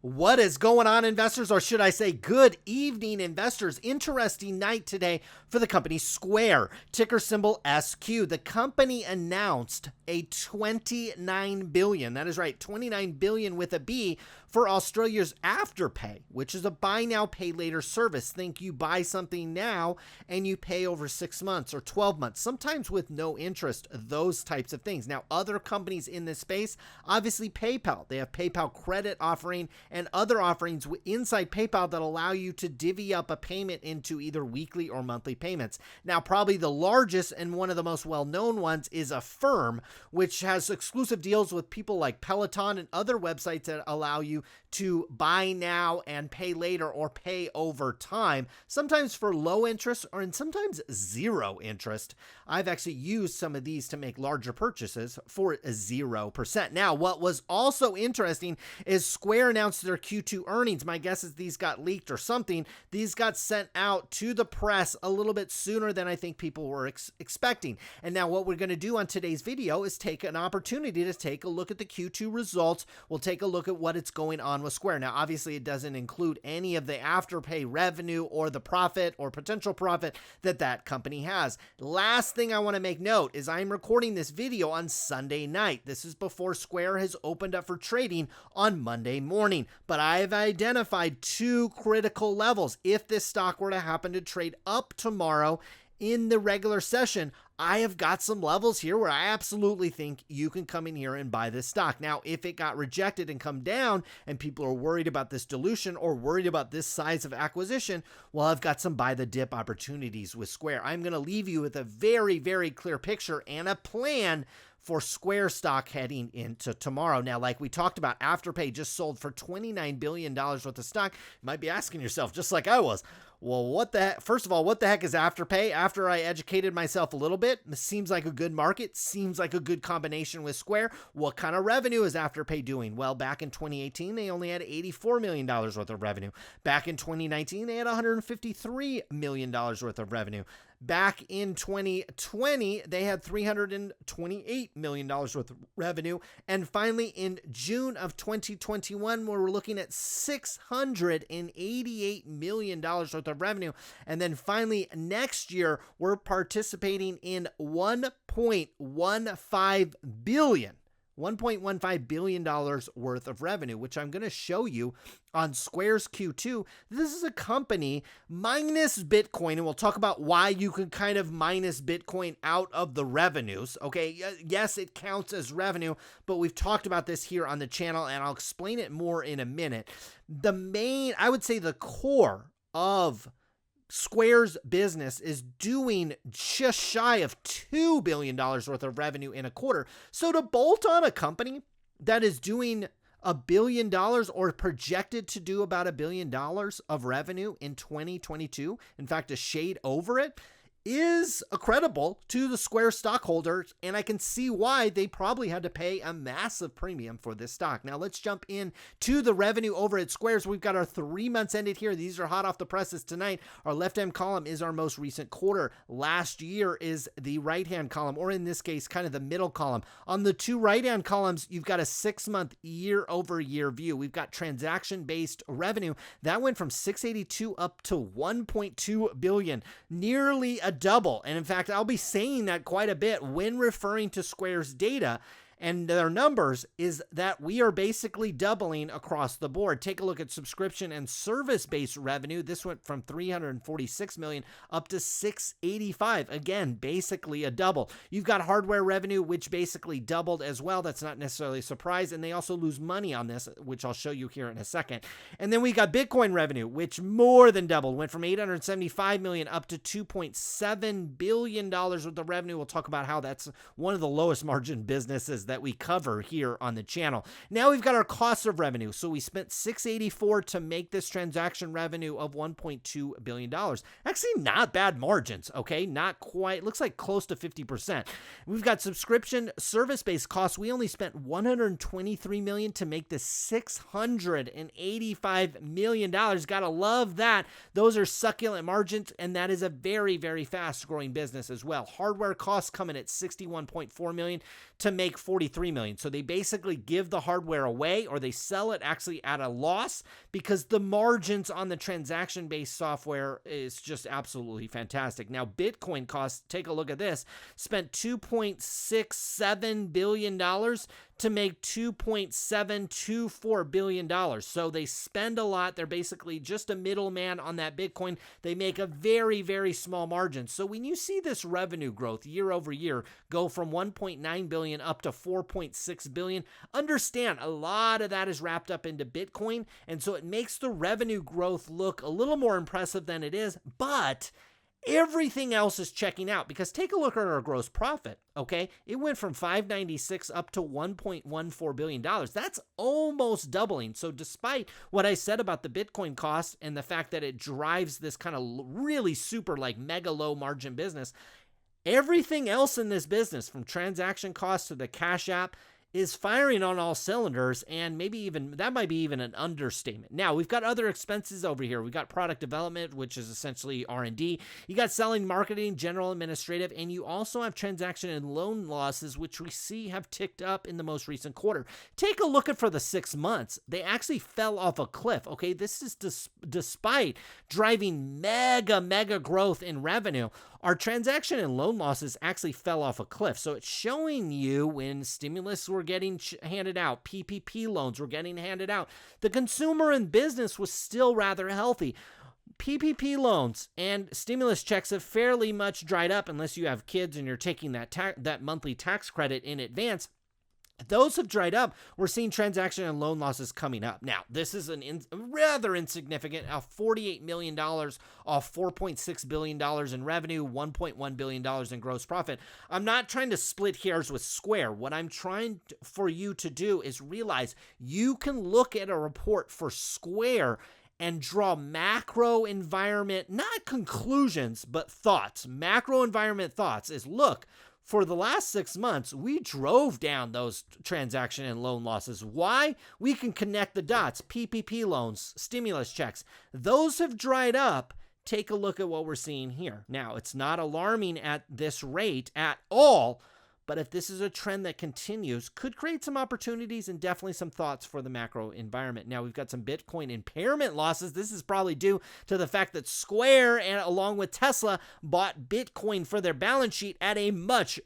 What is going on, investors? Or should I say good evening, investors? Interesting night today for the company Sqare, ticker symbol SQ. The company announced a 29 billion, that is right, 29 billion with a B, for Australia's Afterpay, which is a buy now, pay later service. Think you buy something now and you pay over 6 months or 12 months, sometimes with no interest, those types of things. Now, other companies in this space, obviously PayPal, they have PayPal credit offering and other offerings inside PayPal that allow you to divvy up a payment into either weekly or monthly payments. Now, probably the largest and one of the most well-known ones is Affirm, which has exclusive deals with people like Peloton and other websites that allow you to buy now and pay later or pay over time, sometimes for low interest or sometimes zero interest. I've actually used some of these to make larger purchases for 0%. Now, what was also interesting is Sqare announced their Q2 earnings. My guess is these got leaked or something. These got sent out to the press a little bit sooner than I think people were expecting. And now what we're going to do on today's video is take an opportunity to take a look at the Q2 results. We'll take a look at what it's going on with Sqare. Now, obviously, it doesn't include any of the Afterpay revenue or the profit or potential profit that company has. Last thing I want to make note is I'm recording this video on Sunday night. This is before Sqare has opened up for trading on Monday morning. But I've identified two critical levels. If this stock were to happen to trade up tomorrow in the regular session, I have got some levels here where I absolutely think you can come in here and buy this stock. Now, if it got rejected and come down and people are worried about this dilution or worried about this size of acquisition, well, I've got some buy the dip opportunities with Sqare. I'm going to leave you with a very, very clear picture and a plan for Sqare stock heading into tomorrow. Now, like we talked about, Afterpay just sold for $29 billion worth of stock. You might be asking yourself, just like I was, well, what the heck? First of all, what the heck is Afterpay? After I educated myself a little bit, it seems like a good market, seems like a good combination with Sqare. What kind of revenue is Afterpay doing? Well, back in 2018, they only had $84 million worth of revenue. Back in 2019, they had $153 million worth of revenue. Back in 2020, they had $328 million worth of revenue. And finally, in June of 2021, we're looking at $688 million worth of revenue. And then finally, next year, we're participating in $1.15 billion worth of revenue, which I'm going to show you on Sqare's Q2. This is a company minus Bitcoin, and we'll talk about why you can kind of minus Bitcoin out of the revenues. Okay, yes, it counts as revenue, but we've talked about this here on the channel, and I'll explain it more in a minute. I would say the core of Sqare's business is doing just shy of $2 billion worth of revenue in a quarter. So to bolt on a company that is doing $1 billion or projected to do about $1 billion of revenue in 2022, in fact, a shade over it, is credible to the Sqare stockholders, and I can see why they probably had to pay a massive premium for this stock. Now, let's jump in to the revenue over at Sqare's. We've got our 3 months ended here. These are hot off the presses tonight. Our left-hand column is our most recent quarter. Last year is the right-hand column, or in this case, kind of the middle column. On the two right-hand columns, you've got a 6-month year-over-year view. We've got transaction-based revenue. That went from 682 up to 1.2 billion, nearly a double. And in fact, I'll be saying that quite a bit when referring to Sqare's data and their numbers, is that we are basically doubling across the board. Take a look at subscription and service-based revenue. This went from 346 million up to 685. Again, basically a double. You've got hardware revenue, which basically doubled as well. That's not necessarily a surprise. And they also lose money on this, which I'll show you here in a second. And then we got Bitcoin revenue, which more than doubled. Went from 875 million up to $2.7 billion worth of revenue. We'll talk about how that's one of the lowest margin businesses that we cover here on the channel. Now we've got our cost of revenue. So we spent $684 to make this transaction revenue of $1.2 billion. Actually, not bad margins, okay? Not quite, looks like close to 50%. We've got subscription service-based costs. We only spent $123 million to make this $685 million. Gotta love that. Those are succulent margins, and that is a very, very fast-growing business as well. Hardware costs coming at $61.4 million to make $43 million. So they basically give the hardware away, or they sell it actually at a loss, because the margins on the transaction-based software is just absolutely fantastic. Now, Bitcoin costs, take a look at this, spent $2.67 billion to make $2.724 billion. So they spend a lot. They're basically just a middleman on that Bitcoin. They make a very, very small margin. So when you see this revenue growth year over year go from 1.9 billion up to 4.6 billion, understand a lot of that is wrapped up into Bitcoin. And so it makes the revenue growth look a little more impressive than it is, but everything else is checking out, because take a look at our gross profit, okay? It went from 596 up to $1.14 billion. That's almost doubling. So despite what I said about the Bitcoin cost and the fact that it drives this kind of really super like mega low margin business, everything else in this business, from transaction costs to the Cash App, is firing on all cylinders, and maybe even that might be even an understatement. Now, we've got other expenses over here. We've got product development, which is essentially R&D. You got selling, marketing, general, administrative, and you also have transaction and loan losses, which we see have ticked up in the most recent quarter. Take a look at for the 6 months. They actually fell off a cliff, okay? This is despite driving mega growth in revenue. Our transaction and loan losses actually fell off a cliff. So it's showing you when stimulus were getting handed out, PPP loans were getting handed out, the consumer and business was still rather healthy. PPP loans and stimulus checks have fairly much dried up, unless you have kids and you're taking that monthly tax credit in advance. Those have dried up. We're seeing transaction and loan losses coming up. Now, this is rather insignificant, $48 million off $4.6 billion in revenue, $1.1 billion in gross profit. I'm not trying to split hairs with Sqare. What I'm trying for you to do is realize you can look at a report for Sqare and draw macro environment, not conclusions, but thoughts. Macro environment thoughts is, look, for the last 6 months, we drove down those transaction and loan losses. Why? We can connect the dots. PPP loans, stimulus checks, those have dried up. Take a look at what we're seeing here. Now, it's not alarming at this rate at all, but if this is a trend that continues, could create some opportunities and definitely some thoughts for the macro environment. Now, we've got some Bitcoin impairment losses. This is probably due to the fact that Sqare, and along with Tesla, bought Bitcoin for their balance sheet at a much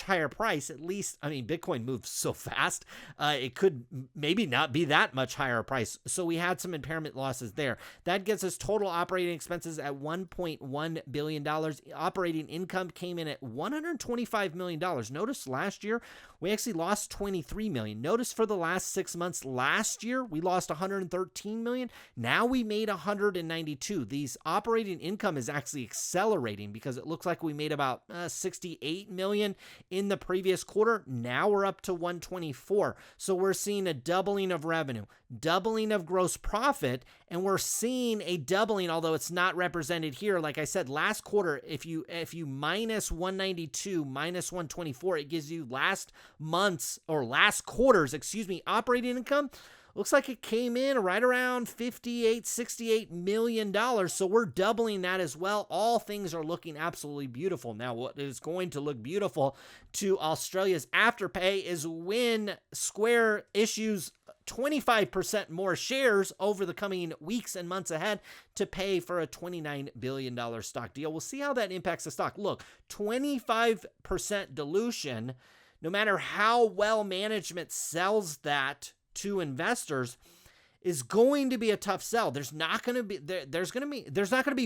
higher price. At least, I mean, Bitcoin moves so fast, it could maybe not be that much higher price. So we had some impairment losses there. That gets us total operating expenses at $1.1 billion. Operating income came in at $125 million. Notice last year, we actually lost $23 million. Notice for the last 6 months last year, we lost $113 million. Now we made $192. These operating income is actually accelerating, because it looks like we made about $68 million in the previous quarter. Now we're up to $124. So we're seeing a doubling of revenue, doubling of gross profit, and we're seeing a doubling, although it's not represented here. Like I said, last quarter, if you minus 192, minus 124, it gives you last quarter's, operating income. Looks like it came in right around $68 million. So we're doubling that as well. All things are looking absolutely beautiful. Now, what is going to look beautiful to Australia's Afterpay is when Sqare issues 25% more shares over the coming weeks and months ahead to pay for a $29 billion stock deal. We'll see how that impacts the stock. Look, 25% dilution, no matter how well management sells that to investors, is going to be a tough sell. There's not going to be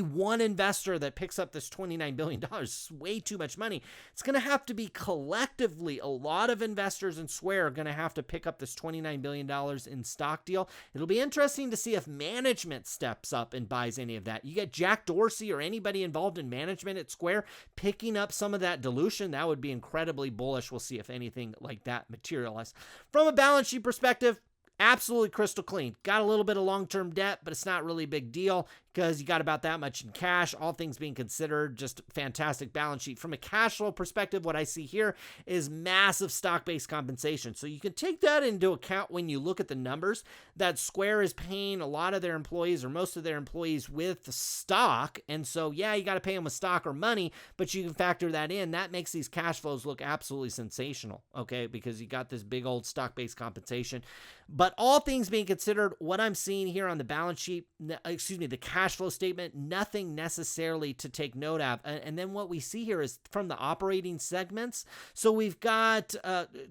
one investor that picks up this $29 billion. It's way too much money. It's going to have to be collectively. A lot of investors in Sqare are going to have to pick up this $29 billion in stock deal. It'll be interesting to see if management steps up and buys any of that. You get Jack Dorsey or anybody involved in management at Sqare picking up some of that dilution. That would be incredibly bullish. We'll see if anything like that materializes. From a balance sheet perspective, absolutely crystal clean. Got a little bit of long-term debt, but it's not really a big deal. because you got about that much in cash. All things being considered, just fantastic balance sheet. From a cash flow perspective, what I see here is massive stock-based compensation. So you can take that into account when you look at the numbers, that Square is paying a lot of their employees or most of their employees with stock. And so, yeah, you got to pay them with stock or money, but you can factor that in. That makes these cash flows look absolutely sensational, okay, because you got this big old stock-based compensation. But all things being considered, what I'm seeing here on the balance sheet, the cash flow statement, nothing necessarily to take note of. And then what we see here is from the operating segments. So we've got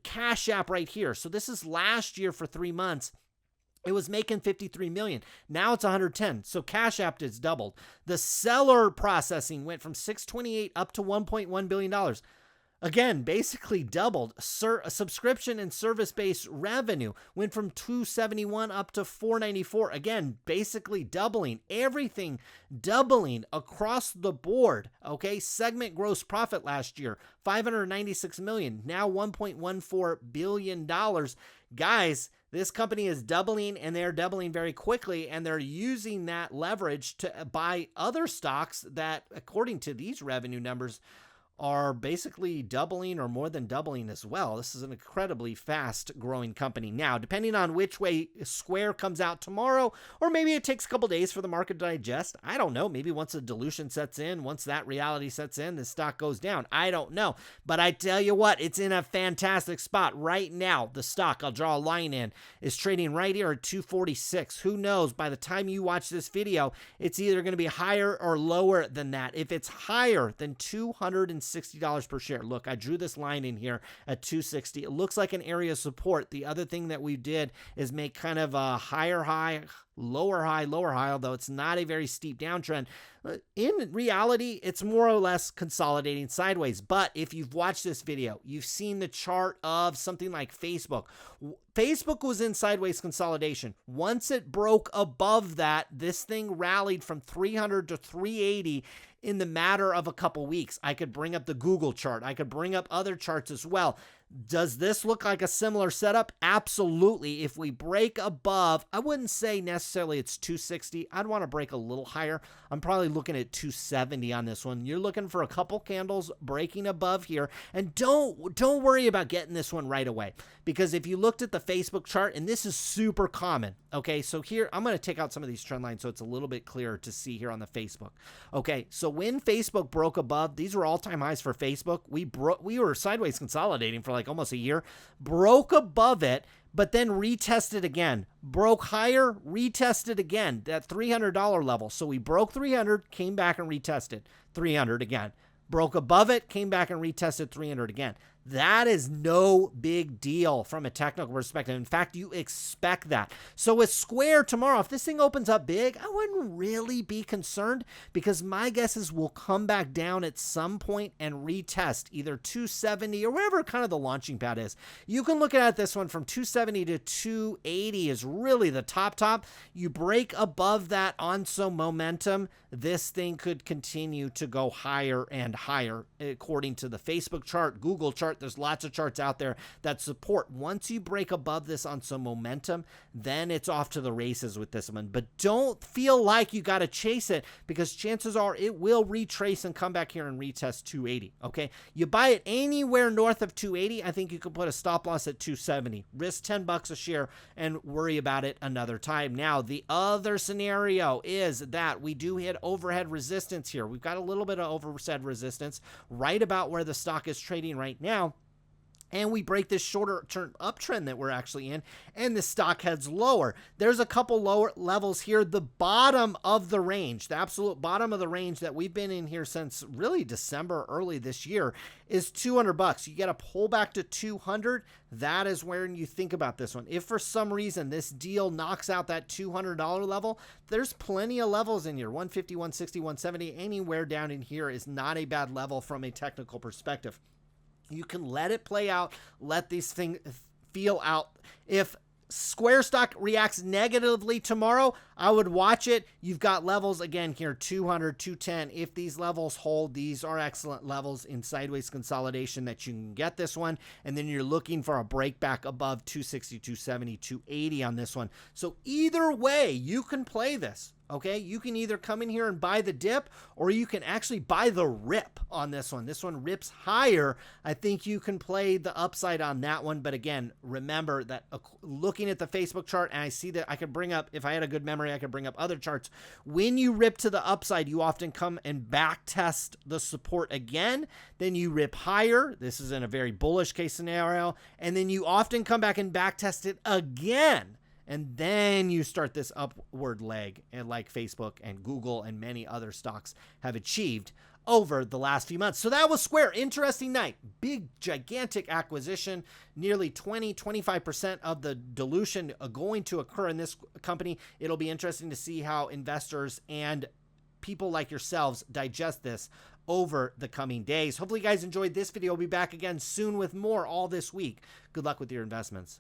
Cash App right here. So this is last year for 3 months. It was making 53 million. Now it's 110. So Cash App has doubled. The seller processing went from 628 up to $1.1 billion. Again, basically doubled. Subscription and service-based revenue went from 271 up to 494. Again, basically doubling. Everything doubling across the board. Okay, segment gross profit last year, 596 million. Now $1.14 billion. Guys, this company is doubling, and they're doubling very quickly, and they're using that leverage to buy other stocks that, according to these revenue numbers, are basically doubling or more than doubling as well. This is an incredibly fast growing company. Now, depending on which way Square comes out tomorrow, or maybe it takes a couple days for the market to digest. I don't know. Maybe once the dilution sets in, once that reality sets in, the stock goes down. I don't know. But I tell you what, it's in a fantastic spot right now. The stock, I'll draw a line in, is trading right here at 246. Who knows? By the time you watch this video, it's either going to be higher or lower than that. If it's higher than $260 per share. Look, I drew this line in here at 260. It looks like an area of support. The other thing that we did is make kind of a higher high, lower high, although it's not a very steep downtrend. In reality, it's more or less consolidating sideways. But if you've watched this video, you've seen the chart of something like Facebook. Facebook was in sideways consolidation. Once it broke above that, this thing rallied from 300 to 380 in the matter of a couple weeks. I could bring up the Google chart. I could bring up other charts as well. Does this look like a similar setup? Absolutely. If we break above, I wouldn't say necessarily it's 260. I'd want to break a little higher. I'm probably looking at 270 on this one. You're looking for a couple candles breaking above here. And don't worry about getting this one right away. Because if you looked at the Facebook chart, and this is super common, okay, so here, I'm going to take out some of these trend lines so it's a little bit clearer to see here on the Facebook. Okay, so when Facebook broke above, these were all-time highs for Facebook. We were sideways consolidating for like almost a year, broke above it, but then retested again, broke higher, retested again, that $300 level. So we broke 300, came back and retested 300 again, broke above it, came back and retested 300 again. That is no big deal from a technical perspective. In fact, you expect that. So with Square tomorrow, if this thing opens up big, I wouldn't really be concerned, because my guess is we'll come back down at some point and retest either 270 or wherever kind of the launching pad is. You can look at this one from 270 to 280 is really the top. You break above that on some momentum, this thing could continue to go higher and higher according to the Facebook chart, Google chart. There's lots of charts out there that support. Once you break above this on some momentum, then it's off to the races with this one. But don't feel like you got to chase it, because chances are it will retrace and come back here and retest 280. Okay, you buy it anywhere north of 280, I think you could put a stop loss at 270. Risk $10 a share and worry about it another time. Now, the other scenario is that we do hit overhead resistance here. We've got a little bit of overhead resistance right about where the stock is trading right now. And we break this shorter term uptrend that we're actually in, and the stock heads lower. There's a couple lower levels here. The bottom of the range, the absolute bottom of the range that we've been in here since really December, early this year, is $200. You get a pullback to 200. That is where you think about this one. If for some reason this deal knocks out that $200 level, there's plenty of levels in here. 150, 160, 170, anywhere down in here is not a bad level from a technical perspective. You can let it play out, let these things feel out. If Square stock reacts negatively tomorrow, I would watch it. You've got levels again here, 200, 210. If these levels hold, these are excellent levels in sideways consolidation that you can get this one. And then you're looking for a break back above 260, 270, 280 on this one. So either way, you can play this. Okay, you can either come in here and buy the dip, or you can actually buy the rip on this one. This one rips higher. I think you can play the upside on that one. But again, remember that looking at the Facebook chart, and I see that I could bring up, if I had a good memory, I could bring up other charts. When you rip to the upside, you often come and back test the support again. Then you rip higher. This is in a very bullish case scenario. And then you often come back and back test it again. And then you start this upward leg, and like Facebook and Google and many other stocks have achieved over the last few months. So that was Sqare. Interesting night. Big, gigantic acquisition. Nearly 25% of the dilution going to occur in this company. It'll be interesting to see how investors and people like yourselves digest this over the coming days. Hopefully you guys enjoyed this video. We'll be back again soon with more all this week. Good luck with your investments.